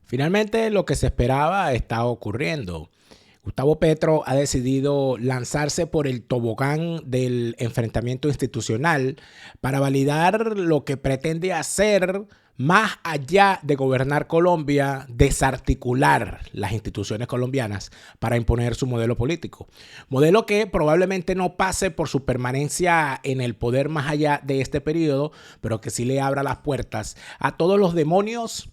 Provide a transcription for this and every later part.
Finalmente, lo que se esperaba está ocurriendo. Gustavo Petro ha decidido lanzarse por el tobogán del enfrentamiento institucional para validar lo que pretende hacer más allá de gobernar Colombia, desarticular las instituciones colombianas para imponer su modelo político. Modelo que probablemente no pase por su permanencia en el poder más allá de este periodo, pero que sí le abra las puertas a todos los demonios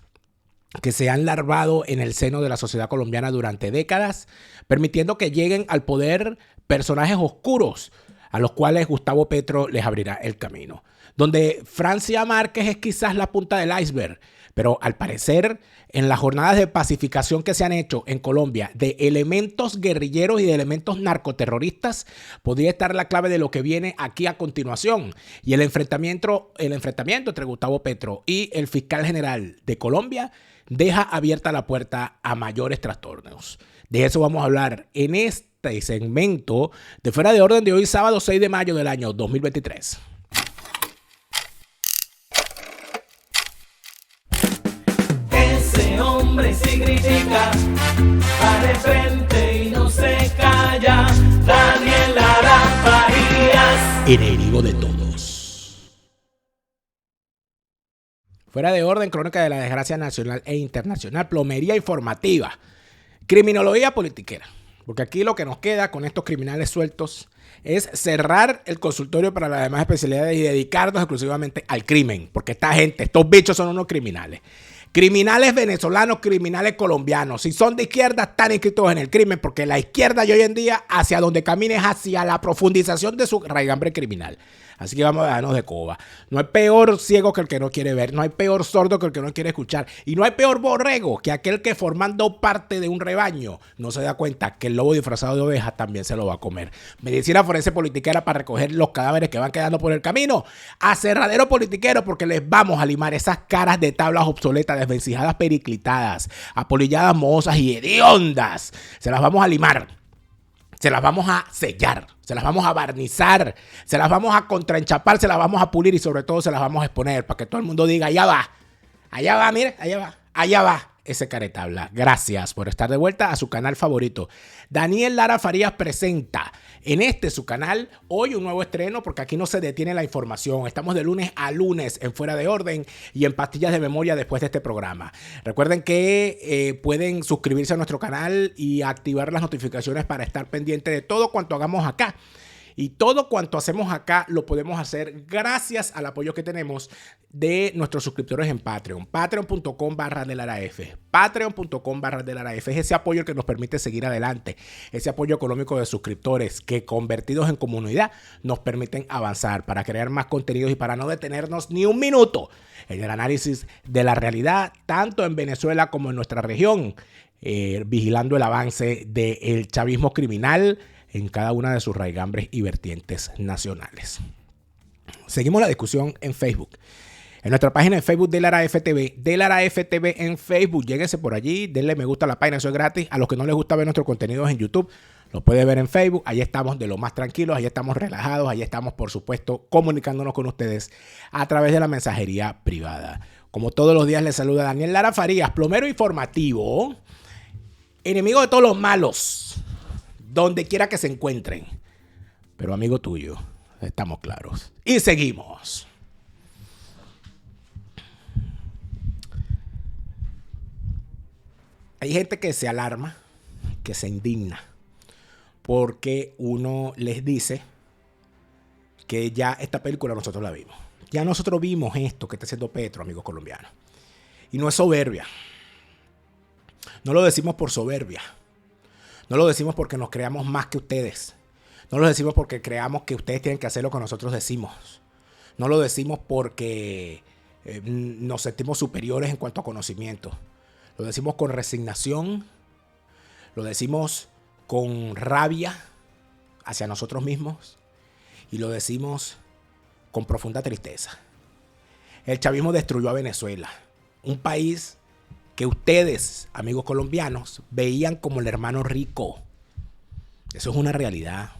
que se han larvado en el seno de la sociedad colombiana durante décadas, permitiendo que lleguen al poder personajes oscuros a los cuales Gustavo Petro les abrirá el camino. Donde Francia Márquez es quizás la punta del iceberg, pero al parecer en las jornadas de pacificación que se han hecho en Colombia de elementos guerrilleros y de elementos narcoterroristas, podría estar la clave de lo que viene aquí a continuación. Y el enfrentamiento entre Gustavo Petro y el fiscal general de Colombia deja abierta la puerta a mayores trastornos. De eso vamos a hablar en este segmento de Fuera de Orden de hoy, sábado 6 de mayo del año 2023. Ese hombre sí critica, va de frente y no se calla. Daniel Lara Farías, Enemigo de todos. Fuera de Orden, crónica de la desgracia nacional e internacional, plomería informativa, criminología politiquera. Porque aquí lo que nos queda con estos criminales sueltos es cerrar el consultorio para las demás especialidades y dedicarnos exclusivamente al crimen. Porque esta gente, estos bichos son unos criminales. Criminales venezolanos, criminales colombianos. Si son de izquierda, están inscritos en el crimen, porque la izquierda y hoy en día hacia donde camina es hacia la profundización de su raigambre criminal. Así que vamos a darnos de coba. No hay peor ciego que el que no quiere ver. No hay peor sordo que el que no quiere escuchar. Y no hay peor borrego que aquel que formando parte de un rebaño no se da cuenta que el lobo disfrazado de oveja también se lo va a comer. Medicina forense politiquera para recoger los cadáveres que van quedando por el camino. Aserradero politiquero porque les vamos a limar esas caras de tablas obsoletas, desvencijadas, periclitadas, apolilladas, mohosas y hediondas. Se las vamos a limar. Se las vamos a sellar, se las vamos a barnizar, se las vamos a contraenchapar, se las vamos a pulir y sobre todo se las vamos a exponer para que todo el mundo diga, allá va, mire, allá va ese caretabla. Gracias por estar de vuelta a su canal favorito. Daniel Lara Farías presenta en su canal hoy un nuevo estreno porque aquí no se detiene la información. Estamos de lunes a lunes en Fuera de Orden y en Pastillas de Memoria después de este programa. Recuerden que pueden suscribirse a nuestro canal y activar las notificaciones para estar pendiente de todo cuanto hagamos acá. Y todo cuanto hacemos acá lo podemos hacer gracias al apoyo que tenemos de nuestros suscriptores en Patreon. Patreon.com/delaraf. Patreon.com/delaraf. Es ese apoyo el que nos permite seguir adelante. Ese apoyo económico de suscriptores que convertidos en comunidad nos permiten avanzar para crear más contenidos y para no detenernos ni un minuto en el análisis de la realidad, tanto en Venezuela como en nuestra región, vigilando el avance del chavismo criminal en cada una de sus raigambres y vertientes nacionales. Seguimos la discusión en Facebook. En nuestra página de Facebook de Lara FTV, de Lara FTV en Facebook, lléguese por allí, denle me gusta a la página, eso es gratis. A los que no les gusta ver nuestros contenidos en YouTube, los puede ver en Facebook. Allí estamos de lo más tranquilos, allí estamos relajados, allí estamos, por supuesto, comunicándonos con ustedes a través de la mensajería privada. Como todos los días, les saluda Daniel Lara Farías, plomero informativo, enemigo de todos los malos, donde quiera que se encuentren, pero amigo tuyo, estamos claros. Y seguimos. Hay gente que se alarma, que se indigna, porque uno les dice que ya esta película nosotros la vimos. Ya nosotros vimos esto que está haciendo Petro, amigos colombianos. Y no es soberbia. No lo decimos por soberbia. No lo decimos porque nos creamos más que ustedes. No lo decimos porque creamos que ustedes tienen que hacer lo que nosotros decimos. No lo decimos porque nos sentimos superiores en cuanto a conocimiento. Lo decimos con resignación. Lo decimos con rabia hacia nosotros mismos. Y lo decimos con profunda tristeza. El chavismo destruyó a Venezuela. Un país que ustedes, amigos colombianos, veían como el hermano rico. Eso es una realidad.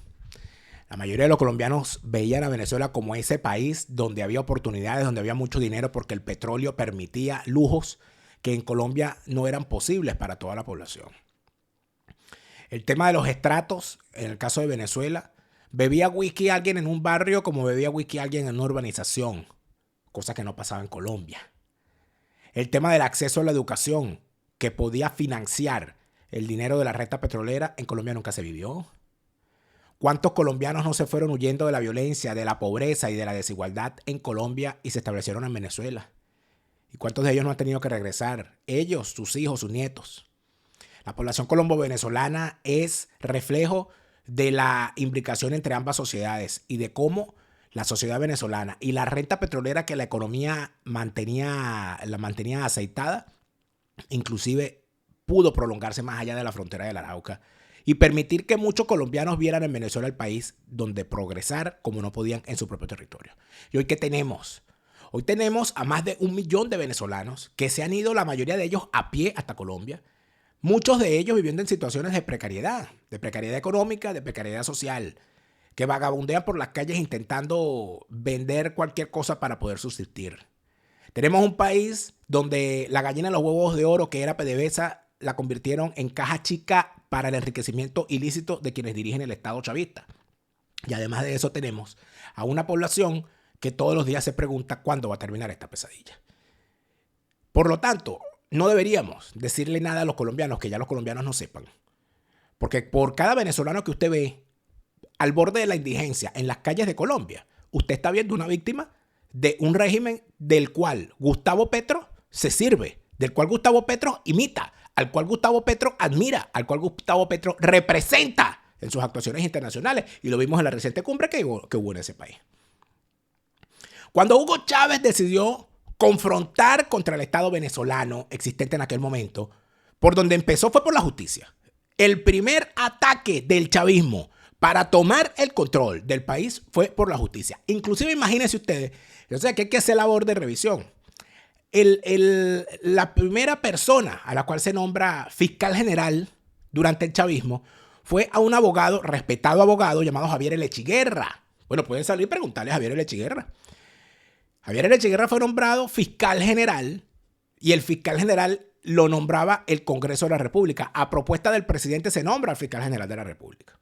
La mayoría de los colombianos veían a Venezuela como ese país donde había oportunidades, donde había mucho dinero porque el petróleo permitía lujos que en Colombia no eran posibles para toda la población. El tema de los estratos, en el caso de Venezuela, bebía whisky alguien en un barrio como bebía whisky alguien en una urbanización, cosa que no pasaba en Colombia. El tema del acceso a la educación, que podía financiar el dinero de la renta petrolera, en Colombia nunca se vivió. ¿Cuántos colombianos no se fueron huyendo de la violencia, de la pobreza y de la desigualdad en Colombia y se establecieron en Venezuela? ¿Y cuántos de ellos no han tenido que regresar? Ellos, sus hijos, sus nietos. La población colombo-venezolana es reflejo de la imbricación entre ambas sociedades y de cómo la sociedad venezolana y la renta petrolera que la economía la mantenía aceitada, inclusive pudo prolongarse más allá de la frontera del Arauca y permitir que muchos colombianos vieran en Venezuela el país donde progresar como no podían en su propio territorio. ¿Y hoy qué tenemos? Hoy tenemos a más de 1 millón de venezolanos que se han ido, la mayoría de ellos a pie hasta Colombia. Muchos de ellos viviendo en situaciones de precariedad económica, de precariedad social, que vagabundean por las calles intentando vender cualquier cosa para poder subsistir. Tenemos un país donde la gallina de los huevos de oro, que era PDVSA, la convirtieron en caja chica para el enriquecimiento ilícito de quienes dirigen el Estado chavista. Y además de eso tenemos a una población que todos los días se pregunta cuándo va a terminar esta pesadilla. Por lo tanto, no deberíamos decirle nada a los colombianos que ya los colombianos no sepan. Porque por cada venezolano que usted ve al borde de la indigencia en las calles de Colombia, usted está viendo una víctima de un régimen del cual Gustavo Petro se sirve, del cual Gustavo Petro imita, al cual Gustavo Petro admira, al cual Gustavo Petro representa en sus actuaciones internacionales. Y lo vimos en la reciente cumbre que hubo en ese país. Cuando Hugo Chávez decidió confrontar contra el Estado venezolano existente en aquel momento, por donde empezó fue por la justicia. El primer ataque del chavismo para tomar el control del país fue por la justicia. Inclusive imagínense ustedes, o sea que hay que hacer labor de revisión. La primera persona a la cual se nombra fiscal general durante el chavismo fue a un abogado, respetado abogado, llamado Javier L. Chiguerra. Bueno, pueden salir y preguntarle a Javier L. Chiguerra. Javier L. Chiguerra fue nombrado fiscal general y el fiscal general lo nombraba el Congreso de la República. A propuesta del presidente se nombra al fiscal general de la República.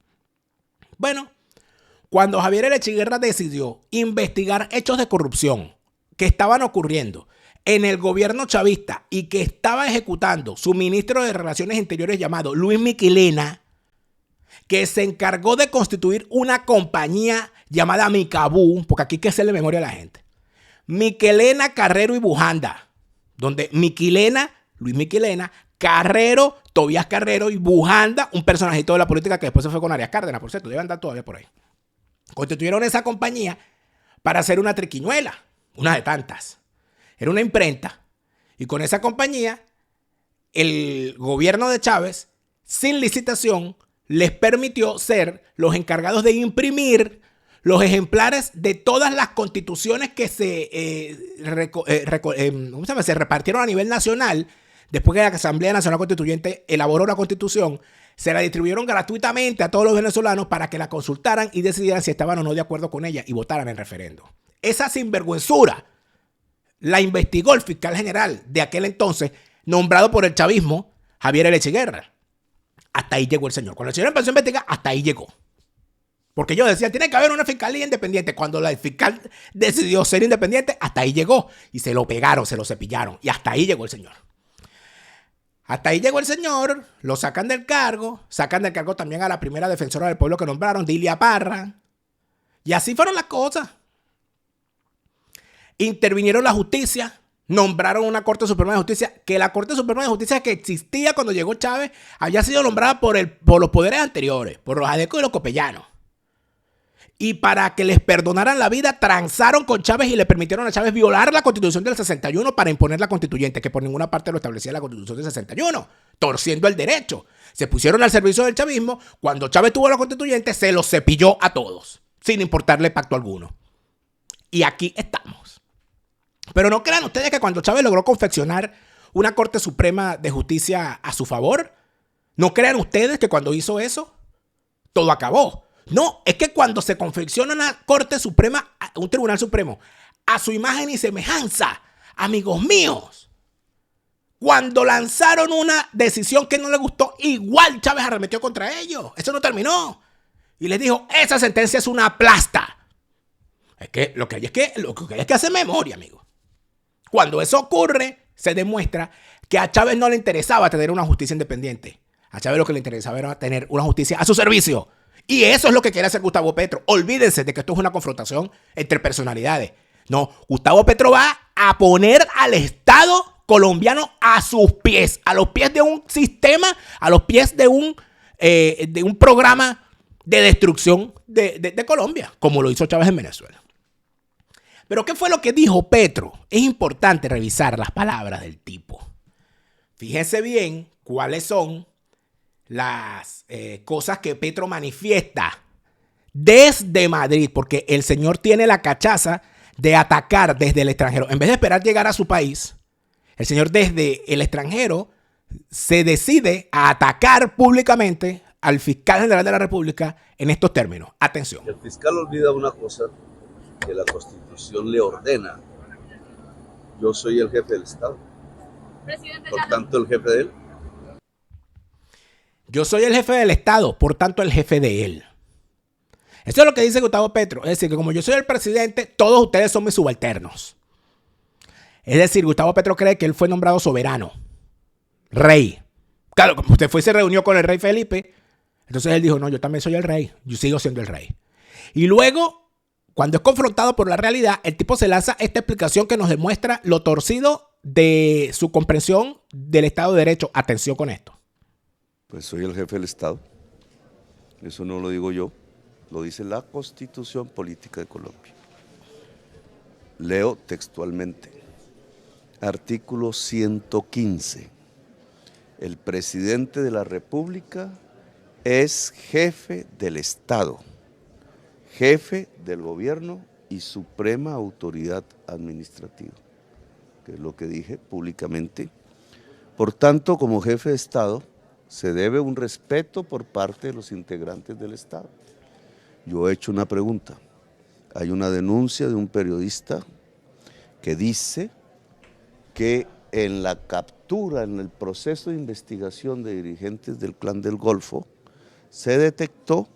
Bueno, cuando Javier L. Chiguerra decidió investigar hechos de corrupción que estaban ocurriendo en el gobierno chavista y que estaba ejecutando su ministro de Relaciones Interiores llamado Luis Miquelena, que se encargó de constituir una compañía llamada Micabú, porque aquí hay que hacerle memoria a la gente. Miquelena, Carrero y Bujanda, donde Miquelena, Luis Miquelena, Carrero, Tobías Carrero y Bujanda, un personajito de la política que después se fue con Arias Cárdenas, por cierto, debe andar todavía por ahí. Constituyeron esa compañía para hacer una triquiñuela, una de tantas. Era una imprenta y con esa compañía el gobierno de Chávez, sin licitación, les permitió ser los encargados de imprimir los ejemplares de todas las constituciones que se repartieron a nivel nacional. Después que la Asamblea Nacional Constituyente elaboró la constitución, se la distribuyeron gratuitamente a todos los venezolanos para que la consultaran y decidieran si estaban o no de acuerdo con ella y votaran en referendo. Esa sinvergüenzura la investigó el fiscal general de aquel entonces, nombrado por el chavismo, Javier L. Chiguerra. Hasta ahí llegó el señor. Cuando el señor empezó a investigar, hasta ahí llegó. Porque yo decía, tiene que haber una fiscalía independiente. Cuando el fiscal decidió ser independiente, hasta ahí llegó. Y se lo pegaron, se lo cepillaron. Y hasta ahí llegó el señor. Hasta ahí llegó el señor, lo sacan del cargo también a la primera defensora del pueblo que nombraron, Dilia Parra. Y así fueron las cosas. Intervinieron la justicia, nombraron una Corte Suprema de Justicia, que la Corte Suprema de Justicia que existía cuando llegó Chávez había sido nombrada por los poderes anteriores, por los adecos y los copellanos. Y para que les perdonaran la vida, transaron con Chávez y le permitieron a Chávez violar la Constitución del 61 para imponer la constituyente, que por ninguna parte lo establecía la Constitución del 61, torciendo el derecho. Se pusieron al servicio del chavismo. Cuando Chávez tuvo la constituyente, se los cepilló a todos, sin importarle pacto alguno. Y aquí estamos. Pero no crean ustedes que cuando Chávez logró confeccionar una Corte Suprema de Justicia a su favor, no crean ustedes que cuando hizo eso, todo acabó. No, es que cuando se confecciona una Corte Suprema, un Tribunal Supremo, a su imagen y semejanza, amigos míos, Cuando lanzaron una decisión que no le gustó, igual Chávez arremetió contra ellos. Eso no terminó. Y les dijo, esa sentencia es una plasta. Es que lo que hay es que hacer memoria, amigo. Cuando eso ocurre, se demuestra que a Chávez no le interesaba tener una justicia independiente. A Chávez lo que le interesaba era tener una justicia a su servicio. Y eso es lo que quiere hacer Gustavo Petro. Olvídense de que esto es una confrontación entre personalidades. No, Gustavo Petro va a poner al Estado colombiano a sus pies, a los pies de un sistema, a los pies de un programa de destrucción de Colombia, como lo hizo Chávez en Venezuela. Pero ¿qué fue lo que dijo Petro? Es importante revisar las palabras del tipo. Fíjense bien cuáles son las cosas que Petro manifiesta desde Madrid, porque el señor tiene la cachaza de atacar desde el extranjero. En vez de esperar llegar a su país, el señor desde el extranjero se decide a atacar públicamente al fiscal general de la República en estos términos. Atención. El fiscal olvida una cosa que la Constitución le ordena. Yo soy el jefe del Estado. Por tanto, el jefe de él. Yo soy el jefe del Estado, por tanto, el jefe de él. Eso es lo que dice Gustavo Petro. Es decir, que como yo soy el presidente, todos ustedes son mis subalternos. Es decir, Gustavo Petro cree que él fue nombrado soberano, rey. Claro, como usted fue y se reunió con el rey Felipe, entonces él dijo, no, yo también soy el rey, yo sigo siendo el rey. Y luego, cuando es confrontado por la realidad, el tipo se lanza esta explicación que nos demuestra lo torcido de su comprensión del Estado de Derecho. Atención con esto. Pues soy el jefe del Estado. Eso no lo digo yo, lo dice la Constitución Política de Colombia. Leo textualmente. Artículo 115. El presidente de la República es jefe del Estado, jefe del gobierno y suprema autoridad administrativa, que es lo que dije públicamente. Por tanto, como jefe de Estado, se debe un respeto por parte de los integrantes del Estado. Yo he hecho una pregunta. Hay una denuncia de un periodista que dice que en la captura, en el proceso de investigación de dirigentes del Clan del Golfo, se detectó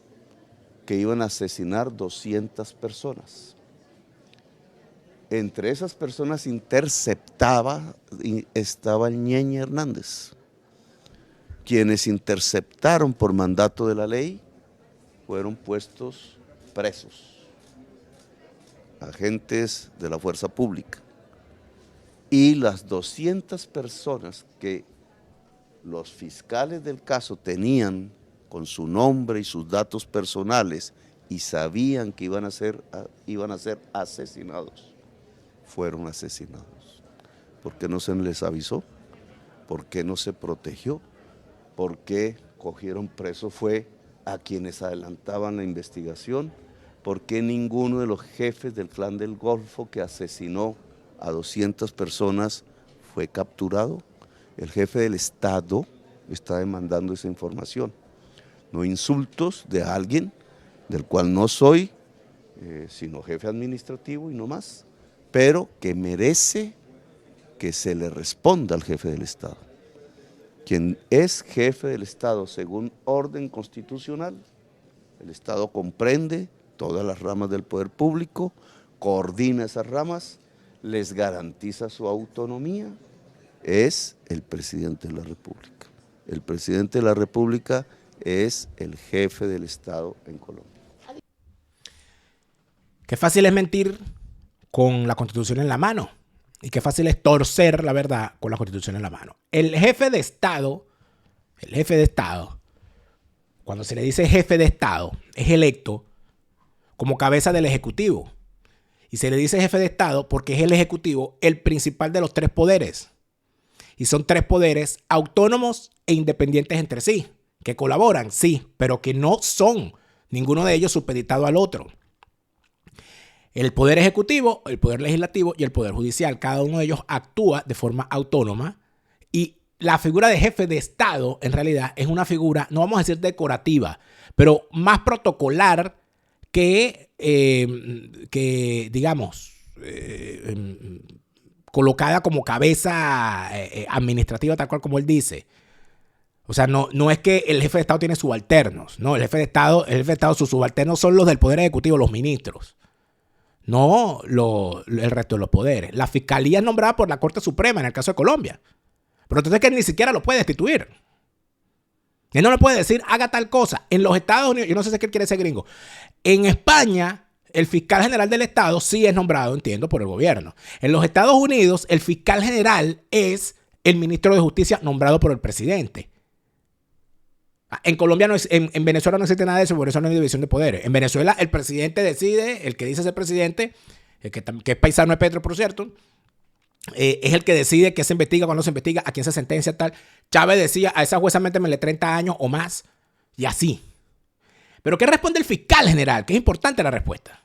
que iban a asesinar 200 personas. Entre esas personas estaba Ñeñe Hernández. Quienes interceptaron por mandato de la ley fueron puestos presos, agentes de la fuerza pública. Y las 200 personas que los fiscales del caso tenían con su nombre y sus datos personales y sabían que iban a ser asesinados, fueron asesinados. ¿Por qué no se les avisó? ¿Por qué no se protegió? ¿Por qué cogieron preso fue a quienes adelantaban la investigación? ¿Por qué ninguno de los jefes del Clan del Golfo que asesinó a 200 personas fue capturado? El jefe del Estado está demandando esa información. No insultos de alguien del cual no soy, sino jefe administrativo y no más, pero que merece que se le responda al jefe del Estado. Quien es jefe del Estado según orden constitucional, el Estado comprende todas las ramas del poder público, coordina esas ramas, les garantiza su autonomía, es el presidente de la República. El presidente de la República es el jefe del Estado en Colombia. Qué fácil es mentir con la Constitución en la mano y qué fácil es torcer la verdad con la Constitución en la mano. El jefe de Estado, cuando se le dice jefe de Estado, es electo como cabeza del Ejecutivo. Y se le dice jefe de Estado porque es el Ejecutivo el principal de los tres poderes. Y son tres poderes autónomos e independientes entre sí, que colaboran, sí, pero que no son ninguno de ellos supeditado al otro. El poder ejecutivo, el poder legislativo y el poder judicial, cada uno de ellos actúa de forma autónoma y la figura de jefe de Estado en realidad es una figura, no vamos a decir decorativa, pero más protocolar que digamos, colocada como cabeza administrativa, tal cual como él dice. O sea, no es que el jefe de Estado tiene subalternos. No, el jefe de Estado, sus subalternos son los del Poder Ejecutivo, los ministros. No el resto de los poderes. La fiscalía es nombrada por la Corte Suprema en el caso de Colombia. Pero entonces que ni siquiera lo puede destituir. Él no le puede decir, haga tal cosa. En los Estados Unidos, yo no sé si es que él quiere ser gringo. En España, el fiscal general del Estado sí es nombrado, entiendo, por el gobierno. En los Estados Unidos, el fiscal general es el ministro de Justicia nombrado por el presidente. En Colombia no es, en Venezuela no existe nada de eso, por eso no hay división de poderes. En Venezuela el presidente decide, el que dice ser presidente, que es paisano de Petro, por cierto, es el que decide qué se investiga, cuándo se investiga, a quién se sentencia, tal. Chávez decía, a esa jueza métemele 30 años o más, y así. Pero ¿qué responde el fiscal general? Que es importante la respuesta.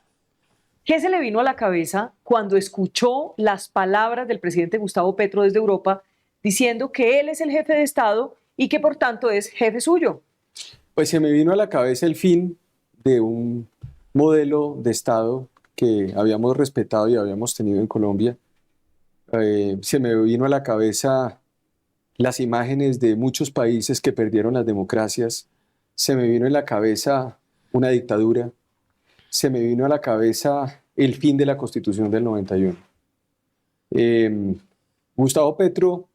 ¿Qué se le vino a la cabeza cuando escuchó las palabras del presidente Gustavo Petro desde Europa diciendo que él es el jefe de Estado y que por tanto es jefe suyo? Pues se me vino a la cabeza el fin de un modelo de Estado que habíamos respetado y habíamos tenido en Colombia. Se me vino a la cabeza las imágenes de muchos países que perdieron las democracias. Se me vino en la cabeza una dictadura. Se me vino a la cabeza el fin de la Constitución del 91. Gustavo Petro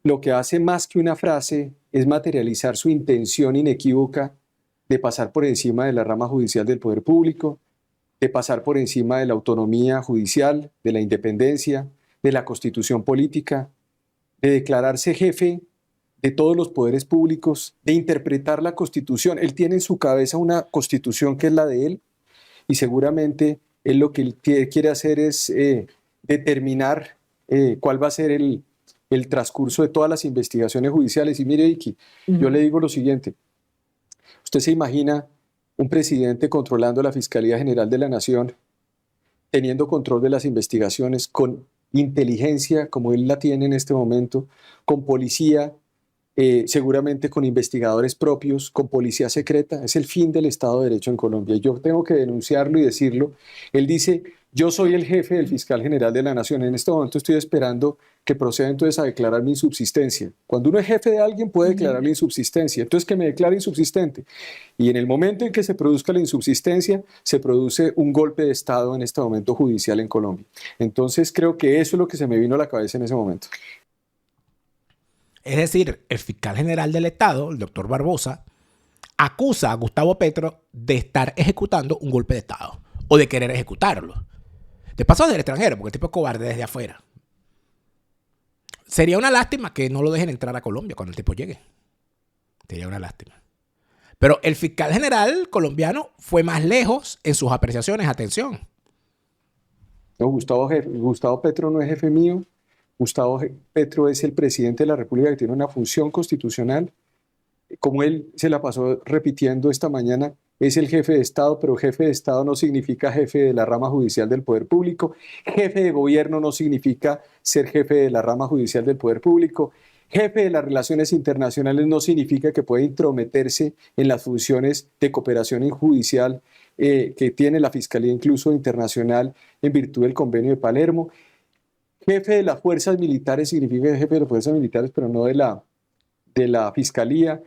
lo que hace más que una frase es materializar su intención inequívoca de pasar por encima de la rama judicial del poder público, de pasar por encima de la autonomía judicial, de la independencia, de la constitución política, de declararse jefe de todos los poderes públicos, de interpretar la Constitución. Él tiene en su cabeza una Constitución que es la de él y seguramente él lo que él quiere hacer es determinar cuál va a ser el transcurso de todas las investigaciones judiciales. Y mire, Iki, yo le digo lo siguiente. ¿Usted se imagina un presidente controlando la Fiscalía General de la Nación, teniendo control de las investigaciones, con inteligencia como él la tiene en este momento, con policía, seguramente con investigadores propios, con policía secreta? Es el fin del Estado de Derecho en Colombia. Yo tengo que denunciarlo y decirlo. Él dice, yo soy el jefe del fiscal general de la Nación. En este momento estoy esperando que proceda entonces a declarar mi insubsistencia. Cuando uno es jefe de alguien puede declarar la insubsistencia. Entonces que me declare insubsistente. Y en el momento en que se produzca la insubsistencia, se produce un golpe de Estado en este momento judicial en Colombia. Entonces creo que eso es lo que se me vino a la cabeza en ese momento. Es decir, el fiscal general del Estado, el doctor Barbosa, acusa a Gustavo Petro de estar ejecutando un golpe de Estado o de querer ejecutarlo. De paso desde el extranjero, porque el tipo es cobarde desde afuera. Sería una lástima que no lo dejen entrar a Colombia cuando el tipo llegue. Sería una lástima. Pero el fiscal general colombiano fue más lejos en sus apreciaciones. Atención. No, Gustavo Petro no es jefe mío. Gustavo Petro es el presidente de la República que tiene una función constitucional. Como él se la pasó repitiendo esta mañana, es el jefe de Estado, pero jefe de Estado no significa jefe de la rama judicial del poder público. Jefe de gobierno no significa ser jefe de la rama judicial del poder público. Jefe de las relaciones internacionales no significa que pueda intrometerse en las funciones de cooperación judicial que tiene la Fiscalía incluso internacional en virtud del Convenio de Palermo. Jefe de las fuerzas militares significa jefe de las fuerzas militares, pero no de la Fiscalía.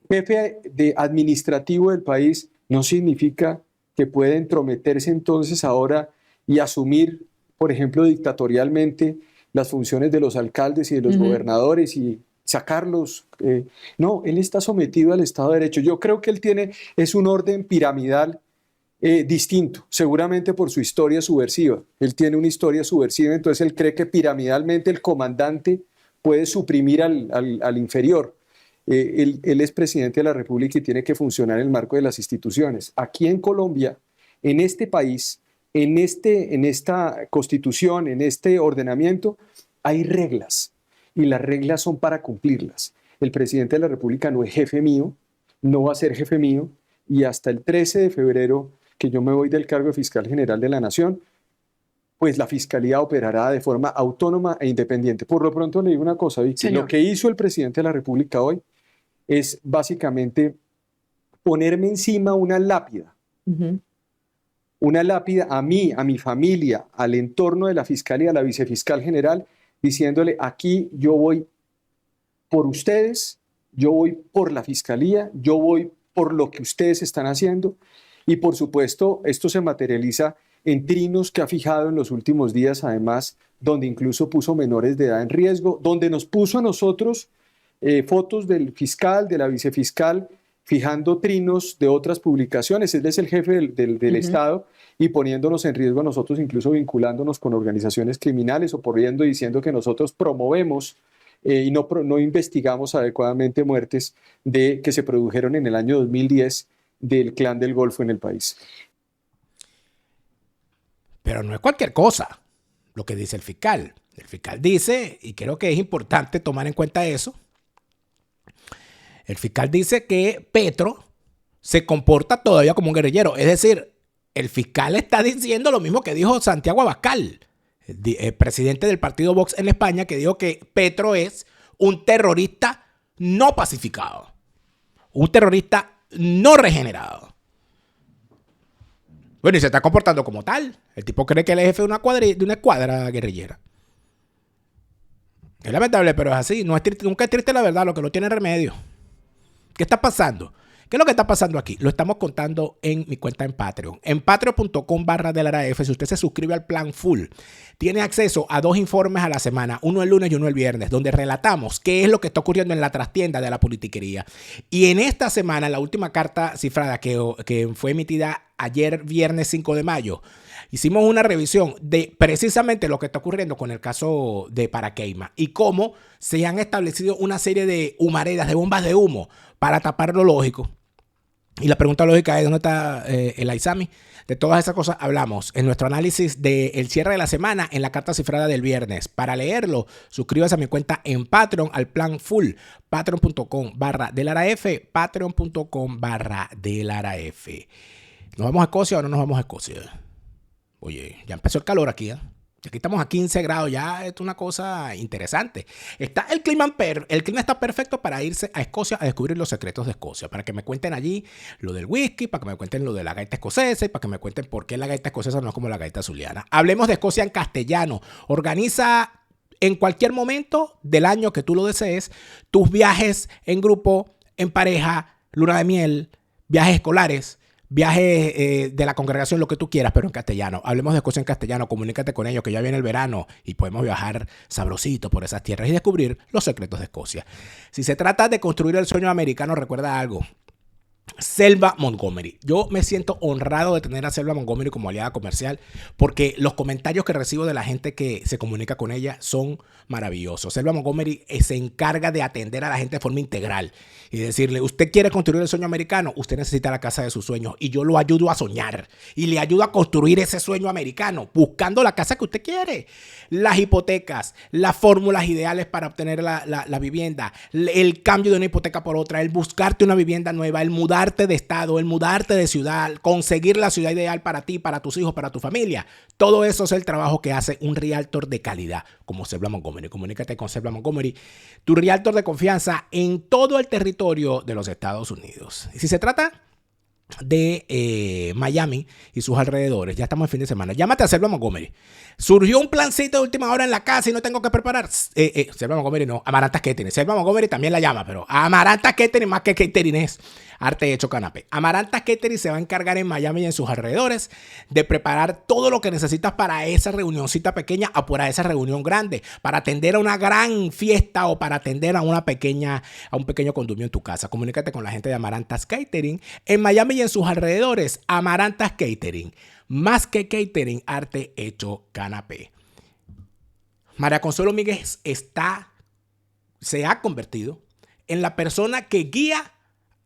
Jefe de administrativo del país no significa que pueda entrometerse entonces ahora y asumir, por ejemplo, dictatorialmente las funciones de los alcaldes y de los gobernadores y sacarlos. No, él está sometido al Estado de Derecho. Yo creo que él es un orden piramidal distinto, seguramente por su historia subversiva. Él tiene una historia subversiva, entonces él cree que piramidalmente el comandante puede suprimir al inferior. Él es presidente de la República y tiene que funcionar en el marco de las instituciones. Aquí en Colombia, en este país, en esta constitución, en este ordenamiento, hay reglas y las reglas son para cumplirlas. El presidente de la República no es jefe mío, no va a ser jefe mío y hasta el 13 de febrero, que yo me voy del cargo de fiscal general de la Nación, pues la Fiscalía operará de forma autónoma e independiente. Por lo pronto le digo una cosa, Víctor. Lo que hizo el presidente de la República hoy es básicamente ponerme encima una lápida una lápida a mí, a mi familia, al entorno de la fiscalía, a la vicefiscal general, diciéndole: aquí yo voy por ustedes, yo voy por la fiscalía, yo voy por lo que ustedes están haciendo. Y por supuesto, esto se materializa en trinos que ha fijado en los últimos días, además, donde incluso puso menores de edad en riesgo, donde nos puso a nosotros fotos del fiscal, de la vicefiscal, fijando trinos de otras publicaciones. Él es el jefe del Estado, y poniéndonos en riesgo a nosotros, incluso vinculándonos con organizaciones criminales, o poniendo, diciendo que nosotros promovemos y no investigamos adecuadamente muertes que se produjeron en el año 2010 del Clan del Golfo en el país. Pero no es cualquier cosa lo que dice el fiscal. El fiscal dice, y creo que es importante tomar en cuenta eso, el fiscal dice que Petro se comporta todavía como un guerrillero. Es decir, el fiscal está diciendo lo mismo que dijo Santiago Abascal, el presidente del partido Vox en España, que dijo que Petro es un terrorista no pacificado, un terrorista no regenerado. Bueno, y se está comportando como tal. El tipo cree que él es jefe de una escuadra guerrillera. Es lamentable, pero es así. No es triste, nunca es triste la verdad, lo que no tiene remedio. ¿Qué está pasando? ¿Qué es lo que está pasando aquí? Lo estamos contando en mi cuenta en Patreon. En patreon.com/DelaraF, si usted se suscribe al plan full, tiene acceso a 2 informes a la semana, uno el lunes y uno el viernes, donde relatamos qué es lo que está ocurriendo en la trastienda de la politiquería. Y en esta semana, la última carta cifrada que fue emitida ayer, viernes 5 de mayo, hicimos una revisión de precisamente lo que está ocurriendo con el caso de Paraqueima y cómo se han establecido una serie de humaredas, de bombas de humo para tapar lo lógico. Y la pregunta lógica es: ¿dónde está el Aizami? De todas esas cosas hablamos en nuestro análisis del cierre de la semana en la carta cifrada del viernes. Para leerlo, suscríbase a mi cuenta en Patreon al plan full. Patreon.com/DelaraF. Patreon.com/DelaraF. ¿Nos vamos a Escocia o no nos vamos a Escocia? Oye, ya empezó el calor aquí, ¿eh? Aquí estamos a 15 grados, ya es una cosa interesante. Está el clima está perfecto para irse a Escocia a descubrir los secretos de Escocia, para que me cuenten allí lo del whisky, para que me cuenten lo de la gaita escocesa y para que me cuenten por qué la gaita escocesa no es como la gaita zuliana. Hablemos de Escocia en castellano. Organiza en cualquier momento del año que tú lo desees tus viajes en grupo, en pareja, luna de miel, viajes escolares, viajes de la congregación, lo que tú quieras, pero en castellano. Hablemos de Escocia en castellano, comunícate con ellos, que ya viene el verano y podemos viajar sabrosito por esas tierras y descubrir los secretos de Escocia. Si se trata de construir el sueño americano, recuerda algo: Selva Montgomery. Yo me siento honrado de tener a Selva Montgomery como aliada comercial, porque los comentarios que recibo de la gente que se comunica con ella son maravillosos. Selva Montgomery se encarga de atender a la gente de forma integral y decirle: usted quiere construir el sueño americano, usted necesita la casa de sus sueños y yo lo ayudo a soñar y le ayudo a construir ese sueño americano buscando la casa que usted quiere. Las hipotecas, las fórmulas ideales para obtener la vivienda, el cambio de una hipoteca por otra, el buscarte una vivienda nueva, el mudarte de estado, el mudarte de ciudad, conseguir la ciudad ideal para ti, para tus hijos, para tu familia. Todo eso es el trabajo que hace un realtor de calidad como Selva Montgomery. Comunícate con Selva Montgomery, tu realtor de confianza en todo el territorio de los Estados Unidos. Y si se trata de Miami y sus alrededores, ya estamos en fin de semana, llámate a Selva Montgomery. Surgió un plancito de última hora en la casa y no tengo que preparar. Selva Montgomery no, Amarantas Catering. Selva Montgomery también la llama, pero Amarantas Catering, más que catering, es arte hecho canapé. Amarantas Catering se va a encargar en Miami y en sus alrededores de preparar todo lo que necesitas para esa reunioncita pequeña o para esa reunión grande, para atender a una gran fiesta o para atender a un pequeño condumio en tu casa. Comunícate con la gente de Amarantas Catering en Miami y en sus alrededores. Amarantas Catering, más que catering, arte hecho canapé. María Consuelo Míguez se ha convertido en la persona que guía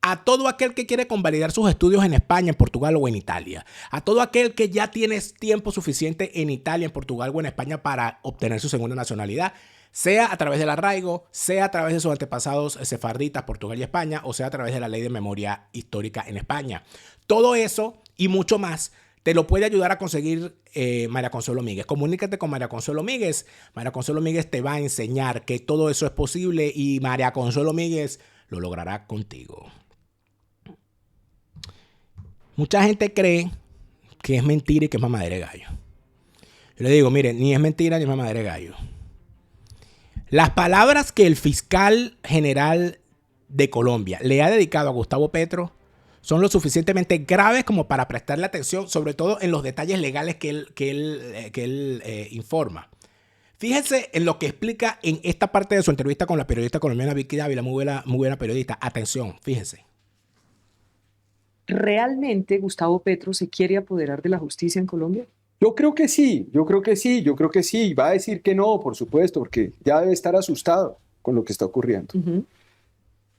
a todo aquel que quiere convalidar sus estudios en España, en Portugal o en Italia. A todo aquel que ya tiene tiempo suficiente en Italia, en Portugal o en España para obtener su segunda nacionalidad, sea a través del arraigo, sea a través de sus antepasados sefarditas, Portugal y España, o sea a través de la ley de memoria histórica en España. Todo eso y mucho más te lo puede ayudar a conseguir María Consuelo Míguez. Comunícate con María Consuelo Míguez. María Consuelo Míguez te va a enseñar que todo eso es posible y María Consuelo Míguez lo logrará contigo. Mucha gente cree que es mentira y que es mamadera de gallo. Yo le digo, mire, ni es mentira ni es mamadera de gallo. Las palabras que el fiscal general de Colombia le ha dedicado a Gustavo Petro son lo suficientemente graves como para prestarle atención, sobre todo en los detalles legales que él informa. Fíjense en lo que explica en esta parte de su entrevista con la periodista colombiana Vicky Dávila, muy buena periodista. Atención, fíjense. ¿Realmente Gustavo Petro se quiere apoderar de la justicia en Colombia? Yo creo que sí. Va a decir que no, por supuesto, porque ya debe estar asustado con lo que está ocurriendo. Uh-huh.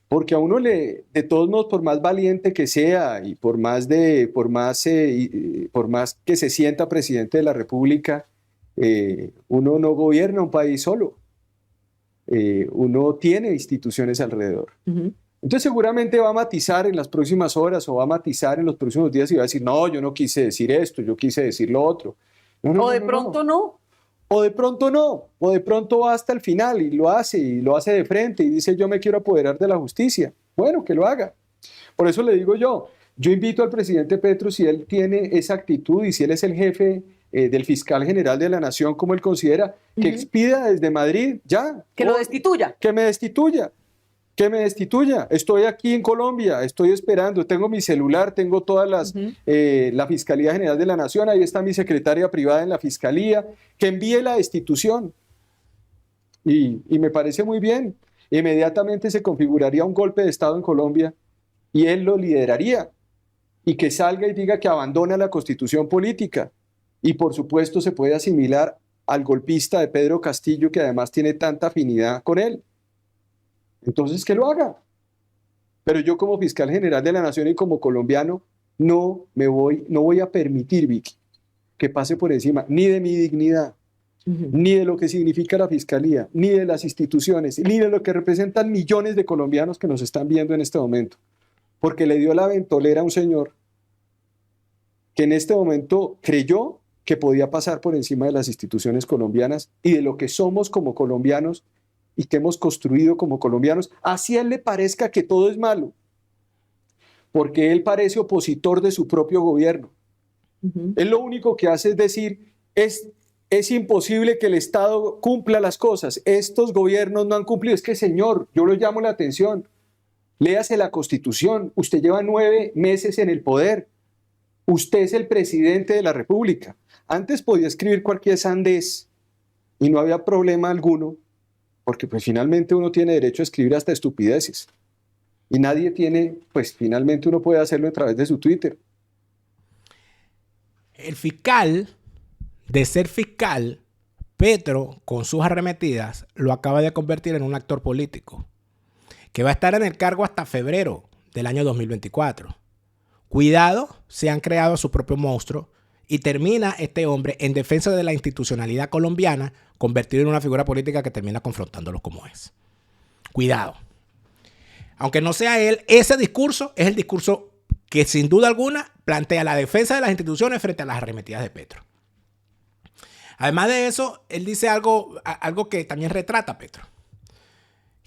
Porque a uno de todos modos, por más valiente que sea y por más que se sienta presidente de la República, uno no gobierna un país solo. Uno tiene instituciones alrededor. Uh-huh. Entonces seguramente va a matizar en las próximas horas o va a matizar en los próximos días y va a decir, no, yo no quise decir esto, yo quise decir lo otro. O de pronto no. O de pronto no, o de pronto va hasta el final y lo hace de frente y dice yo me quiero apoderar de la justicia. Bueno, que lo haga. Por eso le digo yo invito al presidente Petro, si él tiene esa actitud y si él es el jefe del fiscal general de la nación, como él considera, que expida desde Madrid ya. Que lo destituya. Que me destituya. Estoy aquí en Colombia, estoy esperando, tengo mi celular, tengo todas la Fiscalía General de la Nación, ahí está mi secretaria privada en la Fiscalía, que envíe la destitución. Y me parece muy bien. Inmediatamente se configuraría un golpe de Estado en Colombia y él lo lideraría. Y que salga y diga que abandona la Constitución política. Y por supuesto se puede asimilar al golpista de Pedro Castillo, que además tiene tanta afinidad con él. Entonces, que lo haga. Pero yo como fiscal general de la Nación y como colombiano no voy a permitir, Vicky, que pase por encima ni de mi dignidad, ni de lo que significa la fiscalía, ni de las instituciones, ni de lo que representan millones de colombianos que nos están viendo en este momento. Porque le dio la ventolera a un señor que en este momento creyó que podía pasar por encima de las instituciones colombianas y de lo que somos como colombianos y que hemos construido como colombianos, así a él le parezca que todo es malo, porque él parece opositor de su propio gobierno. Él lo único que hace es decir, es imposible que el Estado cumpla las cosas, estos gobiernos no han cumplido. Es que, señor, yo lo llamo la atención, léase la Constitución, usted lleva 9 meses en el poder, usted es el presidente de la República. Antes podía escribir cualquier sandez y no había problema alguno, porque pues finalmente uno tiene derecho a escribir hasta estupideces. Y nadie tiene, pues finalmente uno puede hacerlo a través de su Twitter. El fiscal, de ser fiscal, Petro, con sus arremetidas, lo acaba de convertir en un actor político, que va a estar en el cargo hasta febrero del año 2024. Cuidado, se han creado su propio monstruo y termina este hombre en defensa de la institucionalidad colombiana, convertido en una figura política que termina confrontándolos como es. Cuidado. Aunque no sea él, ese discurso es el discurso que sin duda alguna plantea la defensa de las instituciones frente a las arremetidas de Petro. Además de eso, él dice algo que también retrata a Petro.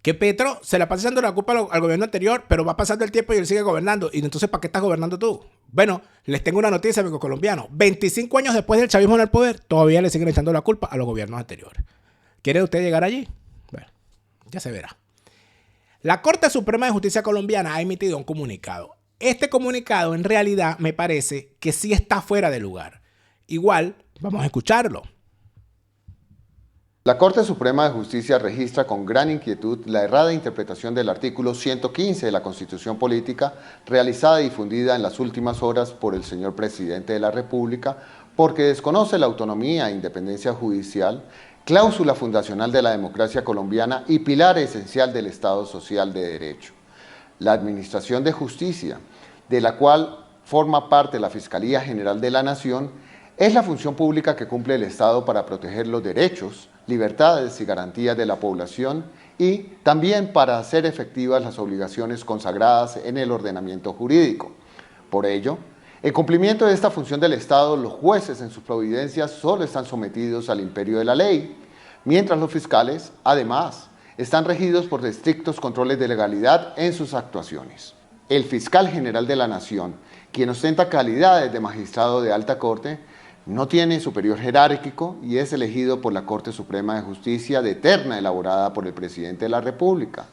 Que Petro se la pasa echando la culpa al gobierno anterior, pero va pasando el tiempo y él sigue gobernando. Y entonces, ¿para qué estás gobernando tú? Bueno, les tengo una noticia, amigos colombianos. 25 años después del chavismo en el poder, todavía le siguen echando la culpa a los gobiernos anteriores. ¿Quiere usted llegar allí? Bueno, ya se verá. La Corte Suprema de Justicia colombiana ha emitido un comunicado. Este comunicado, en realidad, me parece que sí está fuera de lugar. Igual, vamos a escucharlo. La Corte Suprema de Justicia registra con gran inquietud la errada interpretación del artículo 115 de la Constitución Política realizada y difundida en las últimas horas por el señor presidente de la República porque desconoce la autonomía e independencia judicial, cláusula fundacional de la democracia colombiana y pilar esencial del Estado Social de Derecho. La Administración de Justicia, de la cual forma parte la Fiscalía General de la Nación, es la función pública que cumple el Estado para proteger los derechos, libertades y garantías de la población y también para hacer efectivas las obligaciones consagradas en el ordenamiento jurídico. Por ello, en cumplimiento de esta función del Estado, los jueces en sus providencias solo están sometidos al imperio de la ley, mientras los fiscales, además, están regidos por estrictos controles de legalidad en sus actuaciones. El fiscal general de la Nación, quien ostenta calidades de magistrado de alta corte, no tiene superior jerárquico y es elegido por la Corte Suprema de Justicia de terna elaborada por el presidente de la República.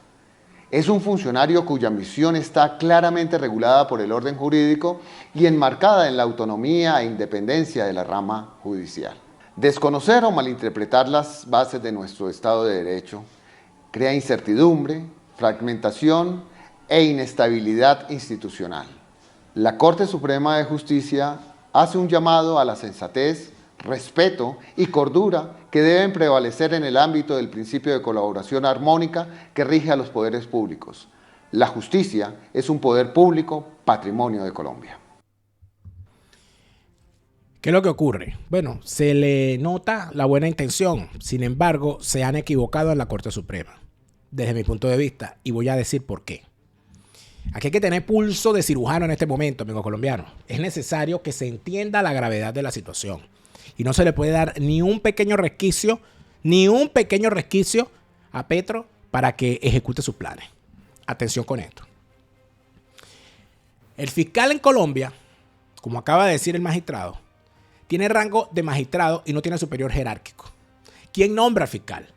Es un funcionario cuya misión está claramente regulada por el orden jurídico y enmarcada en la autonomía e independencia de la rama judicial. Desconocer o malinterpretar las bases de nuestro Estado de Derecho crea incertidumbre, fragmentación e inestabilidad institucional. La Corte Suprema de Justicia hace un llamado a la sensatez, respeto y cordura que deben prevalecer en el ámbito del principio de colaboración armónica que rige a los poderes públicos. La justicia es un poder público, patrimonio de Colombia. ¿Qué es lo que ocurre? Bueno, se le nota la buena intención, sin embargo, se han equivocado en la Corte Suprema, desde mi punto de vista, y voy a decir por qué. Aquí hay que tener pulso de cirujano en este momento, amigos colombianos. Es necesario que se entienda la gravedad de la situación. Y no se le puede dar ni un pequeño resquicio a Petro para que ejecute sus planes. Atención con esto. El fiscal en Colombia, como acaba de decir el magistrado, tiene rango de magistrado y no tiene superior jerárquico. ¿Quién nombra al fiscal?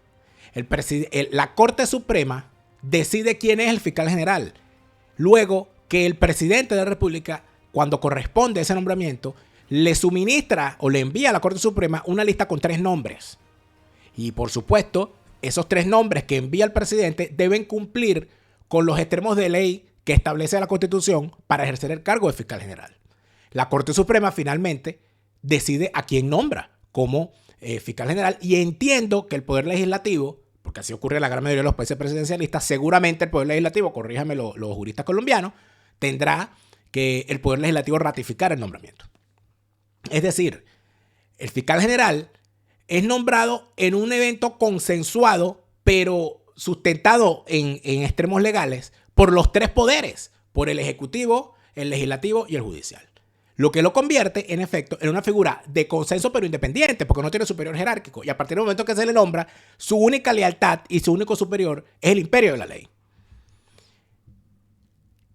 La Corte Suprema decide quién es el fiscal general. Luego que el presidente de la República, cuando corresponde a ese nombramiento, le suministra o le envía a la Corte Suprema una lista con 3 nombres. Y por supuesto, esos 3 nombres que envía el presidente deben cumplir con los extremos de ley que establece la Constitución para ejercer el cargo de fiscal general. La Corte Suprema finalmente decide a quién nombra como fiscal general, y entiendo que el Poder Legislativo, porque así ocurre en la gran mayoría de los países presidencialistas, seguramente el Poder Legislativo, corríjame los juristas colombianos, tendrá que el Poder Legislativo ratificar el nombramiento. Es decir, el fiscal general es nombrado en un evento consensuado, pero sustentado en extremos legales, por los 3 poderes, por el Ejecutivo, el Legislativo y el Judicial. Lo que lo convierte, en efecto, en una figura de consenso pero independiente, porque no tiene superior jerárquico. Y a partir del momento que se le nombra, su única lealtad y su único superior es el imperio de la ley.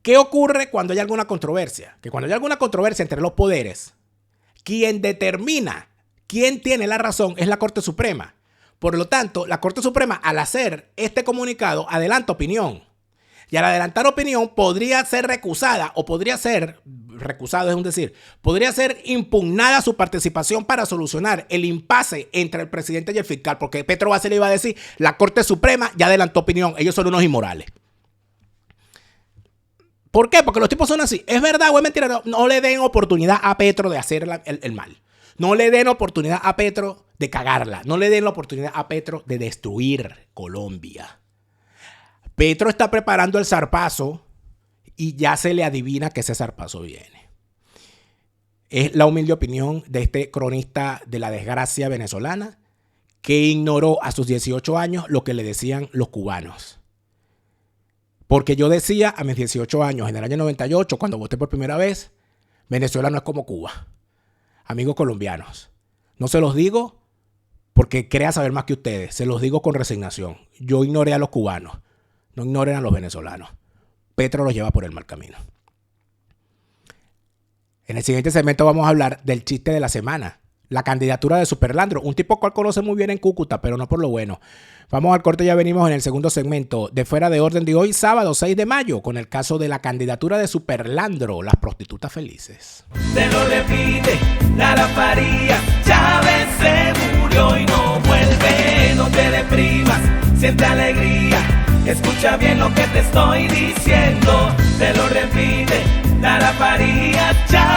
¿Qué ocurre cuando hay alguna controversia? Que cuando hay alguna controversia entre los poderes, quien determina quién tiene la razón es la Corte Suprema. Por lo tanto, la Corte Suprema, al hacer este comunicado, adelanta opinión. Y al adelantar opinión podría ser recusada, o podría ser, recusado es un decir, podría ser impugnada su participación para solucionar el impasse entre el presidente y el fiscal, porque Petro Base le iba a decir, la Corte Suprema ya adelantó opinión, ellos son unos inmorales. ¿Por qué? Porque los tipos son así. ¿Es verdad o es mentira? No le den oportunidad a Petro de hacer el mal. No le den oportunidad a Petro de cagarla. No le den la oportunidad a Petro de destruir Colombia. Petro está preparando el zarpazo y ya se le adivina que ese zarpazo viene. Es la humilde opinión de este cronista de la desgracia venezolana que ignoró a sus 18 años lo que le decían los cubanos. Porque yo decía a mis 18 años, en el año 98, cuando voté por primera vez, Venezuela no es como Cuba. Amigos colombianos, no se los digo porque crea saber más que ustedes, se los digo con resignación. Yo ignoré a los cubanos, no ignoren a los venezolanos. Petro los lleva por el mal camino. En el siguiente segmento vamos a hablar del chiste de la semana. La candidatura de Superlandro, un tipo cual conoce muy bien en Cúcuta, pero no por lo bueno. Vamos al corte, ya venimos en el segundo segmento de Fuera de Orden de hoy, sábado 6 de mayo, con el caso de la candidatura de Superlandro, las prostitutas felices. Te lo repite, Lara Farías, Chávez se murió y no vuelve, no te deprimas, siente alegría, escucha bien lo que te estoy diciendo. Te lo repite, Lara Farías, Chávez